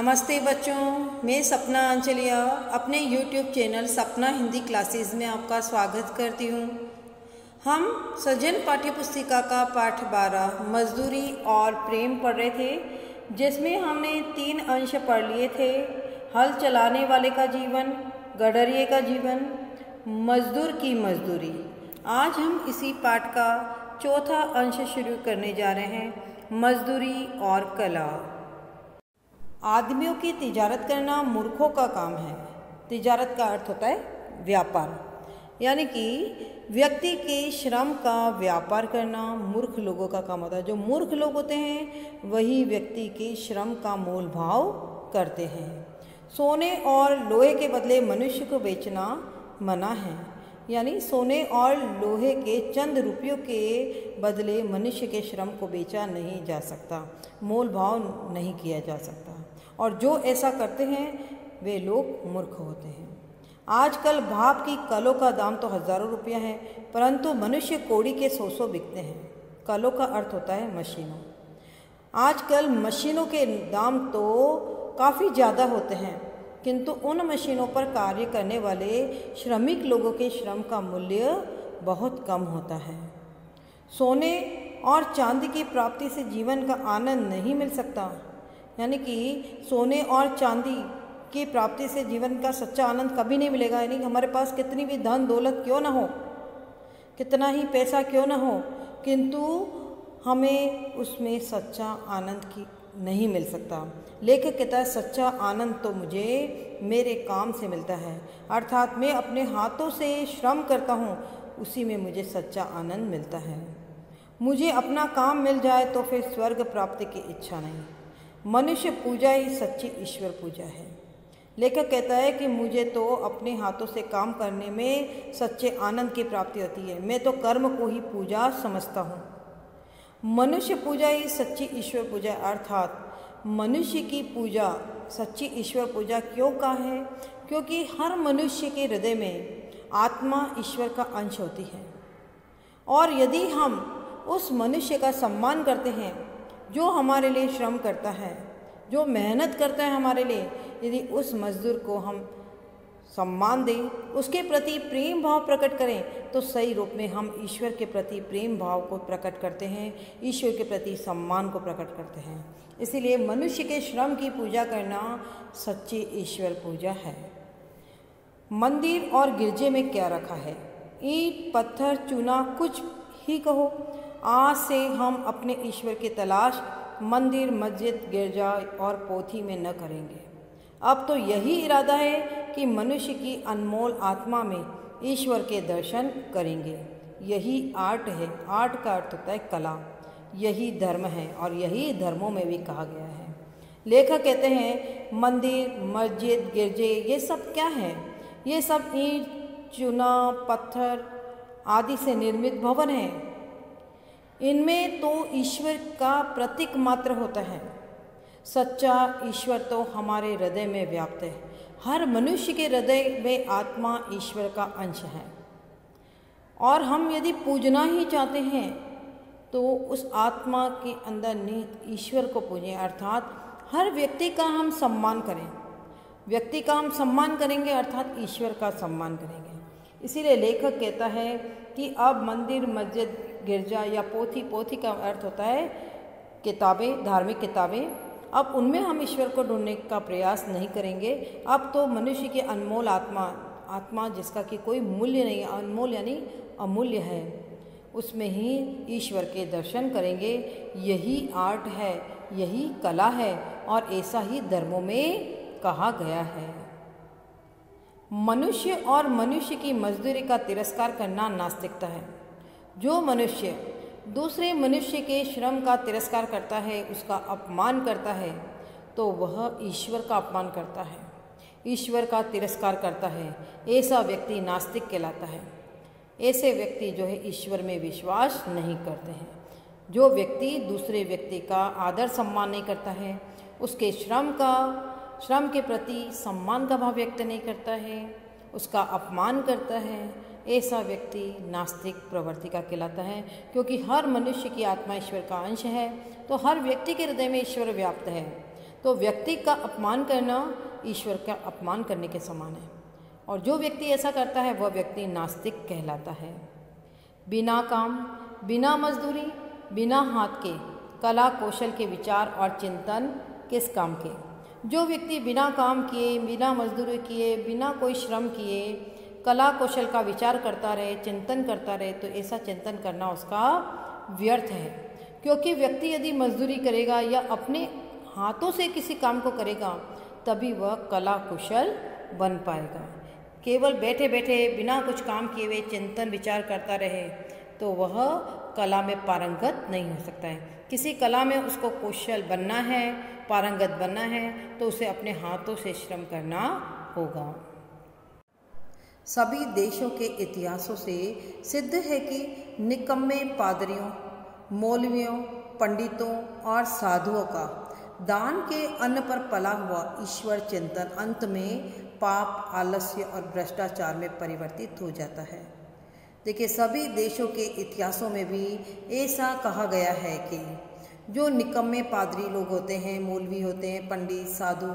नमस्ते बच्चों, मैं सपना अंचलिया अपने YouTube चैनल सपना हिंदी क्लासेस में आपका स्वागत करती हूँ। हम सृजन पाठ्यपुस्तिका का पाठ 12 मजदूरी और प्रेम पढ़ रहे थे, जिसमें हमने 3 अंश पढ़ लिए थे। हल चलाने वाले का जीवन, गडरिये का जीवन, मजदूर की मजदूरी। आज हम इसी पाठ का चौथा अंश शुरू करने जा रहे हैं, मजदूरी और कला। आदमियों की तिजारत करना मूर्खों का काम है। तिजारत का अर्थ होता है व्यापार, यानी कि व्यक्ति के श्रम का व्यापार करना मूर्ख लोगों का काम होता है। जो मूर्ख लोग होते हैं वही व्यक्ति के श्रम का मोल भाव करते हैं। सोने और लोहे के बदले मनुष्य को बेचना मना है, यानी सोने और लोहे के चंद रुपयों के बदले मनुष्य के श्रम को बेचा नहीं जा सकता, मोल भाव नहीं किया जा सकता, और जो ऐसा करते हैं वे लोग मूर्ख होते हैं। आजकल भाप की कलों का दाम तो हज़ारों रुपया है, परंतु मनुष्य कौड़ी के 100 बिकते हैं। कलों का अर्थ होता है मशीनों। आजकल मशीनों के दाम तो काफ़ी ज़्यादा होते हैं, किंतु उन मशीनों पर कार्य करने वाले श्रमिक लोगों के श्रम का मूल्य बहुत कम होता है। सोने और चांदी की प्राप्ति से जीवन का आनंद नहीं मिल सकता, यानी कि सोने और चांदी की प्राप्ति से जीवन का सच्चा आनंद कभी नहीं मिलेगा। यानी कि हमारे पास कितनी भी धन दौलत क्यों ना हो, कितना ही पैसा क्यों ना हो, किंतु हमें उसमें सच्चा आनंद की नहीं मिल सकता। लेखक कहता है सच्चा आनंद तो मुझे मेरे काम से मिलता है, अर्थात मैं अपने हाथों से श्रम करता हूँ, उसी में मुझे सच्चा आनंद मिलता है। मुझे अपना काम मिल जाए तो फिर स्वर्ग प्राप्ति की इच्छा नहीं। मनुष्य पूजा ही सच्ची ईश्वर पूजा है। लेखक कहता है कि मुझे तो अपने हाथों से काम करने में सच्चे आनंद की प्राप्ति होती है। मैं तो कर्म को ही पूजा समझता हूँ। मनुष्य पूजा ही सच्ची ईश्वर पूजा, अर्थात मनुष्य की पूजा सच्ची ईश्वर पूजा क्यों का है? क्योंकि हर मनुष्य के हृदय में आत्मा ईश्वर का अंश होती है, और यदि हम उस मनुष्य का सम्मान करते हैं जो हमारे लिए श्रम करता है, जो मेहनत करता है हमारे लिए, यदि उस मजदूर को हम सम्मान दें, उसके प्रति प्रेम भाव प्रकट करें, तो सही रूप में हम ईश्वर के प्रति प्रेम भाव को प्रकट करते हैं, ईश्वर के प्रति सम्मान को प्रकट करते हैं। इसीलिए मनुष्य के श्रम की पूजा करना सच्ची ईश्वर पूजा है। मंदिर और गिरजे में क्या रखा है? ईंट, पत्थर, चूना, कुछ ही कहो। आज से हम अपने ईश्वर की तलाश मंदिर, मस्जिद, गिरजा और पोथी में न करेंगे। अब तो यही इरादा है कि मनुष्य की अनमोल आत्मा में ईश्वर के दर्शन करेंगे। यही आर्ट है। आर्ट का अर्थ होता है कला। यही धर्म है, और यही धर्मों में भी कहा गया है। लेखक कहते हैं मंदिर, मस्जिद, गिरजे ये सब क्या है? ये सब ईंट, चूना, पत्थर आदि से निर्मित भवन हैं। इनमें तो ईश्वर का प्रतीक मात्र होता है। सच्चा ईश्वर तो हमारे हृदय में व्याप्त है। हर मनुष्य के हृदय में आत्मा ईश्वर का अंश है, और हम यदि पूजना ही चाहते हैं तो उस आत्मा के अंदर निहित ईश्वर को पूजें, अर्थात हर व्यक्ति का हम सम्मान करें। व्यक्ति का हम सम्मान करेंगे अर्थात ईश्वर का सम्मान करेंगे। इसीलिए लेखक कहता है कि अब मंदिर, मस्जिद, गिरजा या पोथी का अर्थ होता है किताबें, धार्मिक किताबें, अब उनमें हम ईश्वर को ढूंढने का प्रयास नहीं करेंगे। अब तो मनुष्य की अनमोल आत्मा जिसका कि कोई मूल्य नहीं, अनमोल यानी अमूल्य है, उसमें ही ईश्वर के दर्शन करेंगे। यही आर्ट है, यही कला है, और ऐसा ही धर्मों में कहा गया है। मनुष्य और मनुष्य की मजदूरी का तिरस्कार करना नास्तिकता है। जो मनुष्य दूसरे मनुष्य के श्रम का तिरस्कार करता है, उसका अपमान करता है, तो वह ईश्वर का अपमान करता है, ईश्वर का तिरस्कार करता है। ऐसा व्यक्ति नास्तिक कहलाता है। ऐसे व्यक्ति जो है ईश्वर में विश्वास नहीं करते हैं। जो व्यक्ति दूसरे व्यक्ति का आदर सम्मान नहीं करता है, उसके श्रम के प्रति सम्मान का भाव व्यक्त नहीं करता है, उसका अपमान करता है, ऐसा व्यक्ति नास्तिक प्रवृत्ति का कहलाता है। क्योंकि हर मनुष्य की आत्मा ईश्वर का अंश है, तो हर व्यक्ति के हृदय में ईश्वर व्याप्त है। तो व्यक्ति का अपमान करना ईश्वर का अपमान करने के समान है, और जो व्यक्ति ऐसा करता है वह व्यक्ति नास्तिक कहलाता है। बिना काम, बिना मजदूरी, बिना हाथ के, कला कौशल के विचार और चिंतन किस काम के। जो व्यक्ति बिना काम किए, बिना मजदूरी किए, बिना कोई श्रम किए कला कौशल का विचार करता रहे, चिंतन करता रहे, तो ऐसा चिंतन करना उसका व्यर्थ है। क्योंकि व्यक्ति यदि मजदूरी करेगा या अपने हाथों से किसी काम को करेगा तभी वह कला कुशल बन पाएगा। केवल बैठे बैठे बिना कुछ काम किए हुए चिंतन विचार करता रहे तो वह कला में पारंगत नहीं हो सकता है। किसी कला में उसको कुशल बनना है, पारंगत बनना है, तो उसे अपने हाथों से श्रम करना होगा। सभी देशों के इतिहासों से सिद्ध है कि निकम्मे पादरियों, मौलवियों, पंडितों और साधुओं का दान के अन्न पर पला हुआ ईश्वर चिंतन अंत में पाप, आलस्य और भ्रष्टाचार में परिवर्तित हो जाता है। देखिए, सभी देशों के इतिहासों में भी ऐसा कहा गया है कि जो निकम्मे पादरी लोग होते हैं, मौलवी होते हैं, पंडित, साधु,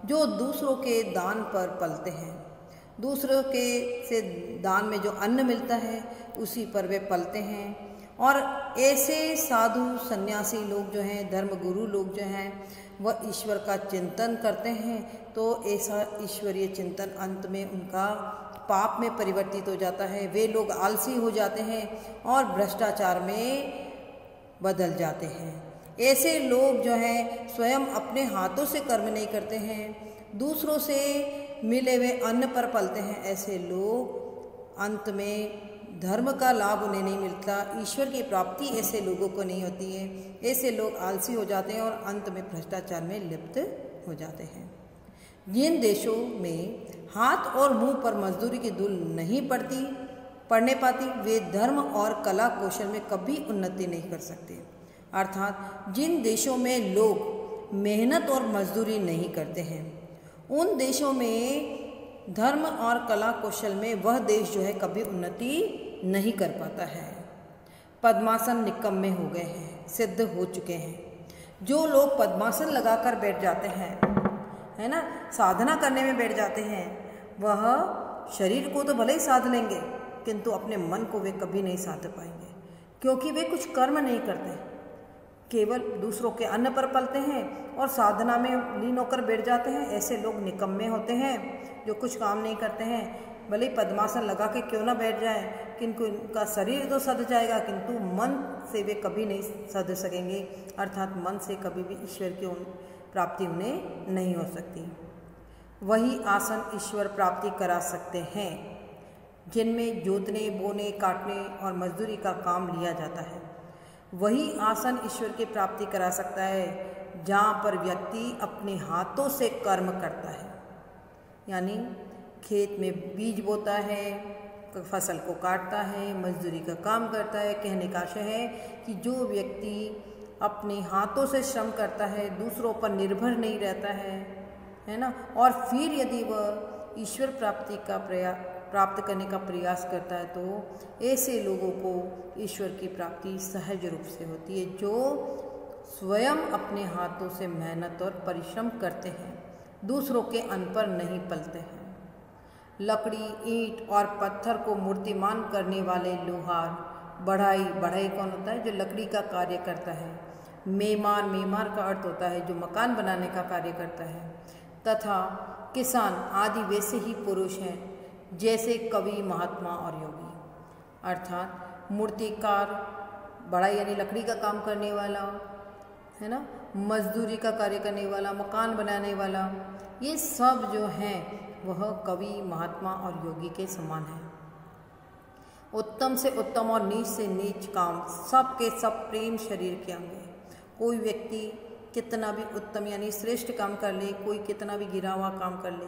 जो दूसरों के दान पर पलते हैं, दूसरों के से दान में जो अन्न मिलता है उसी पर वे पलते हैं। और ऐसे साधु सन्यासी लोग जो हैं, धर्म गुरु लोग जो हैं, वह ईश्वर का चिंतन करते हैं, तो ऐसा ईश्वरीय चिंतन अंत में उनका पाप में परिवर्तित हो जाता है। वे लोग आलसी हो जाते हैं और भ्रष्टाचार में बदल जाते हैं। ऐसे लोग जो हैं स्वयं अपने हाथों से कर्म नहीं करते हैं, दूसरों से मिले हुए अन्न पर पलते हैं। ऐसे लोग अंत में धर्म का लाभ उन्हें नहीं मिलता, ईश्वर की प्राप्ति ऐसे लोगों को नहीं होती है। ऐसे लोग आलसी हो जाते हैं और अंत में भ्रष्टाचार में लिप्त हो जाते हैं। जिन देशों में हाथ और मुंह पर मजदूरी की धूल नहीं पड़ने पाती, वे धर्म और कला कौशल में कभी उन्नति नहीं कर सकते। अर्थात जिन देशों में लोग मेहनत और मजदूरी नहीं करते हैं, उन देशों में धर्म और कला कौशल में वह देश जो है कभी उन्नति नहीं कर पाता है। पद्मासन निकम्मे हो गए हैं, सिद्ध हो चुके हैं। जो लोग पद्मासन लगाकर बैठ जाते हैं, है ना, साधना करने में बैठ जाते हैं, वह शरीर को तो भले ही साध लेंगे किंतु अपने मन को वे कभी नहीं साध पाएंगे, क्योंकि वे कुछ कर्म नहीं करते, केवल दूसरों के अन्न पर पलते हैं और साधना में लीन होकर बैठ जाते हैं। ऐसे लोग निकम्मे होते हैं जो कुछ काम नहीं करते हैं। भले ही पद्मासन लगा के क्यों ना बैठ जाए, किंतु इनका शरीर तो सध जाएगा किंतु मन से वे कभी नहीं सध सकेंगे, अर्थात मन से कभी भी ईश्वर की प्राप्ति उन्हें नहीं हो सकती। वही आसन ईश्वर प्राप्ति करा सकते हैं जिनमें जोतने, बोने, काटने और मजदूरी का काम लिया जाता है। वही आसन ईश्वर की प्राप्ति करा सकता है जहाँ पर व्यक्ति अपने हाथों से कर्म करता है, यानी खेत में बीज बोता है, फसल को काटता है, मजदूरी का काम करता है। कहने का आशय है कि जो व्यक्ति अपने हाथों से श्रम करता है, दूसरों पर निर्भर नहीं रहता है ना, और फिर यदि वह ईश्वर प्राप्ति का प्राप्त करने का प्रयास करता है तो ऐसे लोगों को ईश्वर की प्राप्ति सहज रूप से होती है, जो स्वयं अपने हाथों से मेहनत और परिश्रम करते हैं, दूसरों के अन्न पर नहीं पलते हैं। लकड़ी, ईंट और पत्थर को मूर्तिमान करने वाले लोहार, बढ़ाई कौन होता है? जो लकड़ी का कार्य करता है। मेमार का अर्थ होता है जो मकान बनाने का कार्य करता है। तथा किसान आदि वैसे ही पुरुष हैं जैसे कवि, महात्मा और योगी। अर्थात मूर्तिकार, बढ़ाई यानी लकड़ी का काम करने वाला, है ना, मजदूरी का कार्य करने वाला, मकान बनाने वाला, ये सब जो हैं वह कवि, महात्मा और योगी के समान है। उत्तम से उत्तम और नीच से नीच काम सब के सब प्रेम शरीर के अंग हैं। कोई व्यक्ति कितना भी उत्तम यानी श्रेष्ठ काम कर ले, कोई कितना भी गिरा हुआ काम कर ले,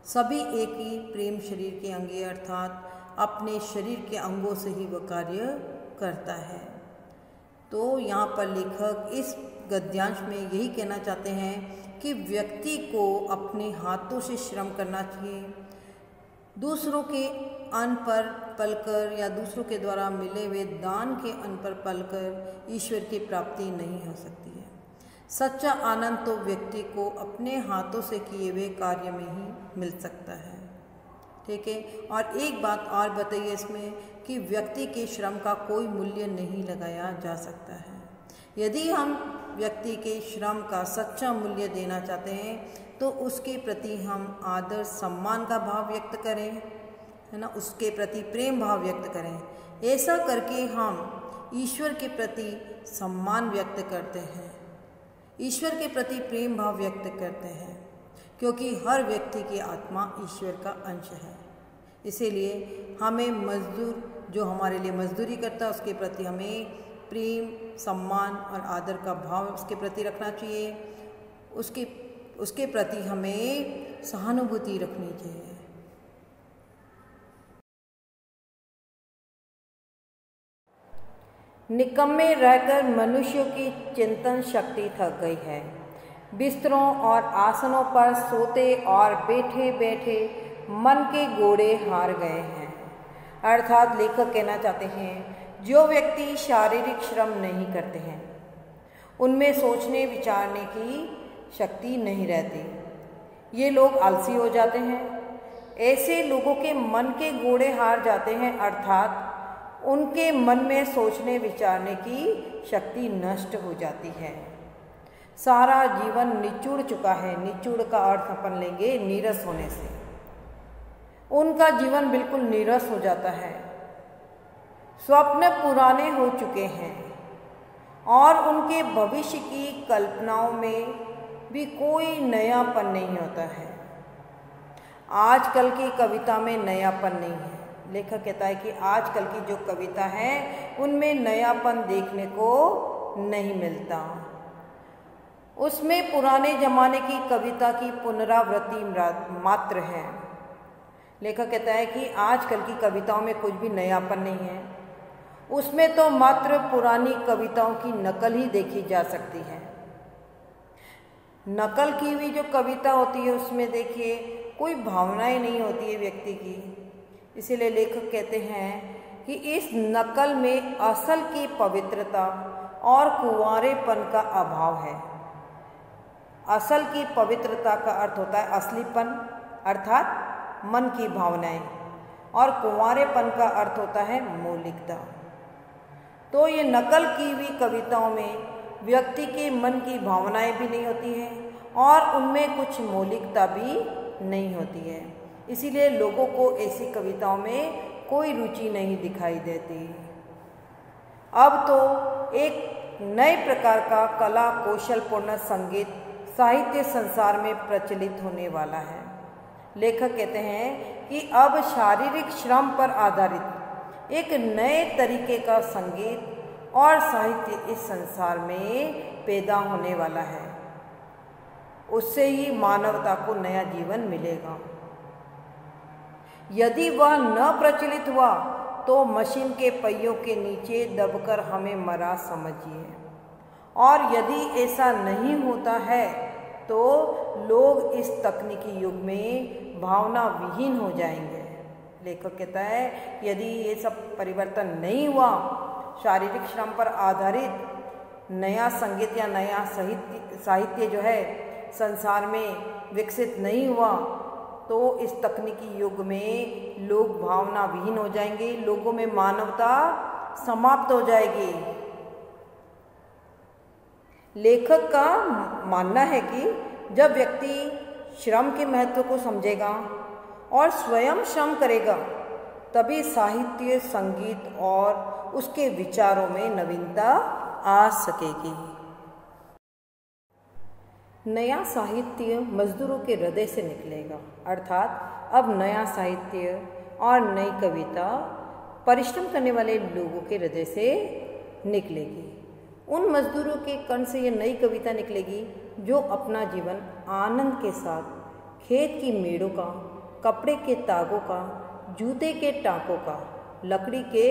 सभी एक ही प्रेम शरीर के अंग हैं, अर्थात अपने शरीर के अंगों से ही वह कार्य करता है। तो यहाँ पर लेखक इस गद्यांश में यही कहना चाहते हैं कि व्यक्ति को अपने हाथों से श्रम करना चाहिए। दूसरों के अन्न पर पलकर या दूसरों के द्वारा मिले हुए दान के अन्न पर पलकर ईश्वर की प्राप्ति नहीं हो सकती है। सच्चा आनंद तो व्यक्ति को अपने हाथों से किए हुए कार्य में ही मिल सकता है। ठीक है। और एक बात और बताइए इसमें कि व्यक्ति के श्रम का कोई मूल्य नहीं लगाया जा सकता है। यदि हम व्यक्ति के श्रम का सच्चा मूल्य देना चाहते हैं तो उसके प्रति हम आदर सम्मान का भाव व्यक्त करें, है ना, उसके प्रति प्रेम भाव व्यक्त करें। ऐसा करके हम ईश्वर के प्रति सम्मान व्यक्त करते हैं, ईश्वर के प्रति प्रेम भाव व्यक्त करते हैं, क्योंकि हर व्यक्ति की आत्मा ईश्वर का अंश है। इसीलिए हमें मजदूर जो हमारे लिए मजदूरी करता है उसके प्रति हमें प्रेम, सम्मान और आदर का भाव उसके प्रति रखना चाहिए। उसके प्रति हमें सहानुभूति रखनी चाहिए। निकम्मे रहकर मनुष्यों की चिंतन शक्ति थक गई है। बिस्तरों और आसनों पर सोते और बैठे बैठे मन के घोड़े हार गए हैं। अर्थात लेखक कहना चाहते हैं जो व्यक्ति शारीरिक श्रम नहीं करते हैं उनमें सोचने विचारने की शक्ति नहीं रहती। ये लोग आलसी हो जाते हैं। ऐसे लोगों के मन के घोड़े हार जाते हैं, अर्थात उनके मन में सोचने विचारने की शक्ति नष्ट हो जाती है। सारा जीवन निचुड़ चुका है। निचुड़ का अर्थ अपन लेंगे नीरस होने से। उनका जीवन बिल्कुल नीरस हो जाता है। स्वप्न पुराने हो चुके हैं और उनके भविष्य की कल्पनाओं में भी कोई नयापन नहीं होता है। आजकल की कविता में नयापन नहीं है। लेखक कहता है कि आजकल की जो कविता है उनमें नयापन देखने को नहीं मिलता। उसमें पुराने जमाने की कविता की पुनरावृत्ति मात्र है। लेखक कहता है कि आजकल की कविताओं में कुछ भी नयापन नहीं है। उसमें तो मात्र पुरानी कविताओं की नकल ही देखी जा सकती है। नकल की हुई जो कविता होती है उसमें देखिए कोई भावनाएं नहीं होती है व्यक्ति की। इसीलिए लेखक कहते हैं कि इस नकल में असल की पवित्रता और कुंवारेपन का अभाव है। असल की पवित्रता का अर्थ होता है असलीपन, अर्थात मन की भावनाएं, और कुंवारेपन का अर्थ होता है मौलिकता। तो ये नकल की हुई कविताओं में व्यक्ति के मन की भावनाएं भी नहीं होती हैं और उनमें कुछ मौलिकता भी नहीं होती है। इसीलिए लोगों को ऐसी कविताओं में कोई रुचि नहीं दिखाई देती। अब तो एक नए प्रकार का कला कौशलपूर्ण संगीत साहित्य संसार में प्रचलित होने वाला है। लेखक कहते हैं कि अब शारीरिक श्रम पर आधारित एक नए तरीके का संगीत और साहित्य इस संसार में पैदा होने वाला है। उससे ही मानवता को नया जीवन मिलेगा। यदि वह न प्रचलित हुआ तो मशीन के पहियों के नीचे दबकर हमें मरा समझिए, और यदि ऐसा नहीं होता है तो लोग इस तकनीकी युग में भावना विहीन हो जाएंगे। लेखक कहता है यदि ये सब परिवर्तन नहीं हुआ, शारीरिक श्रम पर आधारित नया संगीत या नया साहित्य जो है संसार में विकसित नहीं हुआ, तो इस तकनीकी युग में लोग भावना विहीन हो जाएंगे, लोगों में मानवता समाप्त हो जाएगी। लेखक का मानना है कि जब व्यक्ति श्रम के महत्व को समझेगा और स्वयं श्रम करेगा तभी साहित्य, संगीत और उसके विचारों में नवीनता आ सकेगी। नया साहित्य मजदूरों के हृदय से निकलेगा, अर्थात अब नया साहित्य और नई कविता परिश्रम करने वाले लोगों के हृदय से निकलेगी। उन मजदूरों के कण से ये नई कविता निकलेगी जो अपना जीवन आनंद के साथ खेत की मेड़ों का, कपड़े के तागों का, जूते के टाँकों का, लकड़ी के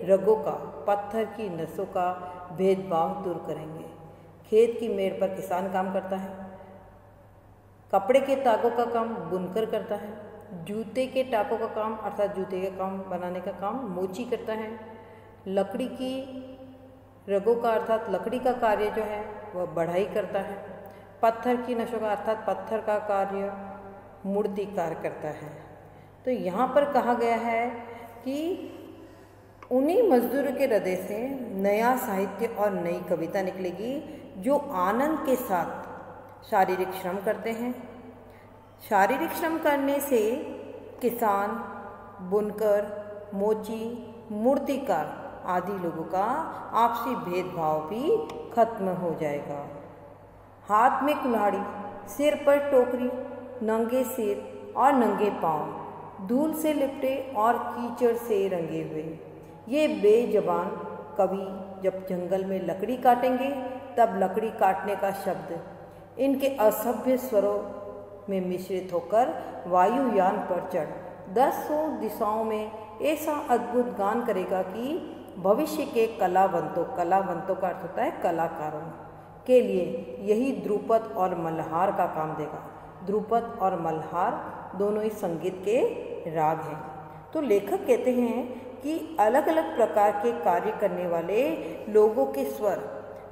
रगों का, पत्थर की नसों का भेदभाव दूर करेंगे। खेत की मेड़ पर किसान काम करता है, कपड़े के तागों का काम बुनकर करता है, जूते के टाँकों का काम अर्थात जूते का काम बनाने का काम मोची करता है, लकड़ी की रगों का अर्थात लकड़ी का कार्य जो है वह बढ़ाई करता है। पत्थर की नसों का अर्थात पत्थर का कार्य मूर्तिकार करता है। तो यहाँ पर कहा गया है कि उन्हीं मजदूरों के हृदय से नया साहित्य और नई कविता निकलेगी जो आनंद के साथ शारीरिक श्रम करते हैं। शारीरिक श्रम करने से किसान, बुनकर, मोची, मूर्तिकार आदि लोगों का आपसी भेदभाव भी खत्म हो जाएगा। हाथ में कुल्हाड़ी, सिर पर टोकरी, नंगे सिर और नंगे पांव, धूल से लिपटे और कीचड़ से रंगे हुए ये बेजबान कवि जब जंगल में लकड़ी काटेंगे तब लकड़ी काटने का शब्द इनके असभ्य स्वरों में मिश्रित होकर वायुयान पर चढ़ 10 दिशाओं में ऐसा अद्भुत गान करेगा कि भविष्य के कलावंतों का अर्थ होता है कलाकारों के लिए यही ध्रुपद और मल्हार का काम देगा। ध्रुपद और मल्हार दोनों ही संगीत के राग हैं। तो लेखक कहते हैं कि अलग अलग प्रकार के कार्य करने वाले लोगों के स्वर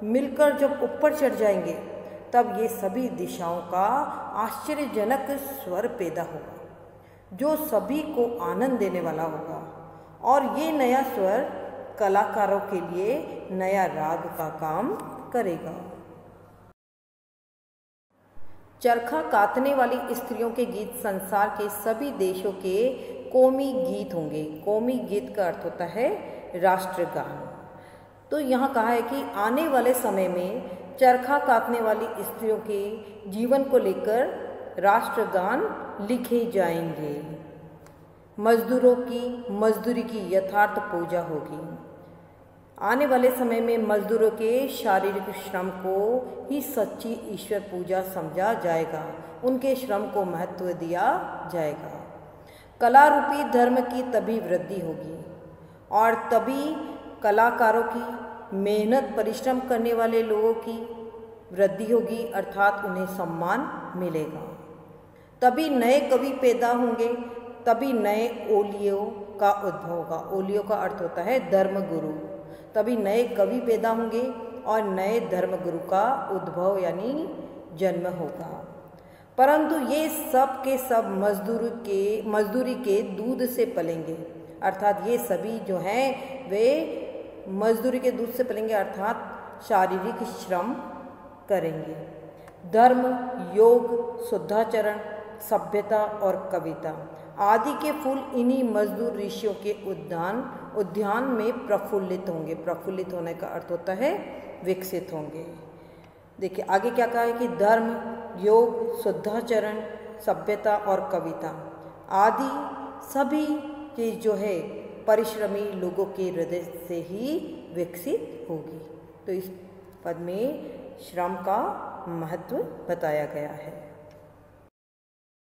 मिलकर जब ऊपर चढ़ जाएंगे तब ये सभी दिशाओं का आश्चर्यजनक स्वर पैदा होगा जो सभी को आनंद देने वाला होगा और ये नया स्वर कलाकारों के लिए नया राग का काम करेगा। चरखा कातने वाली स्त्रियों के गीत संसार के सभी देशों के कौमी गीत होंगे। कौमी गीत का अर्थ होता है राष्ट्रगान। तो यहाँ कहा है कि आने वाले समय में चरखा कातने वाली स्त्रियों के जीवन को लेकर राष्ट्रगान लिखे जाएंगे। मजदूरों की मजदूरी की यथार्थ पूजा होगी। आने वाले समय में मजदूरों के शारीरिक श्रम को ही सच्ची ईश्वर पूजा समझा जाएगा। उनके श्रम को महत्व दिया जाएगा। कला रूपी धर्म की तभी वृद्धि होगी और तभी कलाकारों की मेहनत परिश्रम करने वाले लोगों की वृद्धि होगी अर्थात उन्हें सम्मान मिलेगा। तभी नए कवि पैदा होंगे, तभी नए ओलियों का उद्भव होगा। ओलियों का अर्थ होता है धर्मगुरु। तभी नए कवि पैदा होंगे और नए धर्मगुरु का उद्भव यानी जन्म होगा। परंतु ये सब के सब मजदूरी के दूध से पलेंगे अर्थात ये सभी जो हैं वे मजदूरी के दूध से पलेंगे अर्थात शारीरिक श्रम करेंगे। धर्म, योग, शुद्धाचरण, सभ्यता और कविता आदि के फूल इन्हीं मजदूर ऋषियों के उद्यान में प्रफुल्लित होंगे। प्रफुल्लित होने का अर्थ होता है विकसित होंगे। देखिए आगे क्या कहा है कि धर्म, योग, शुद्धाचरण, सभ्यता और कविता आदि सभी चीज जो है परिश्रमी लोगों के हृदय से ही विकसित होगी। तो इस पद में श्रम का महत्व बताया गया है।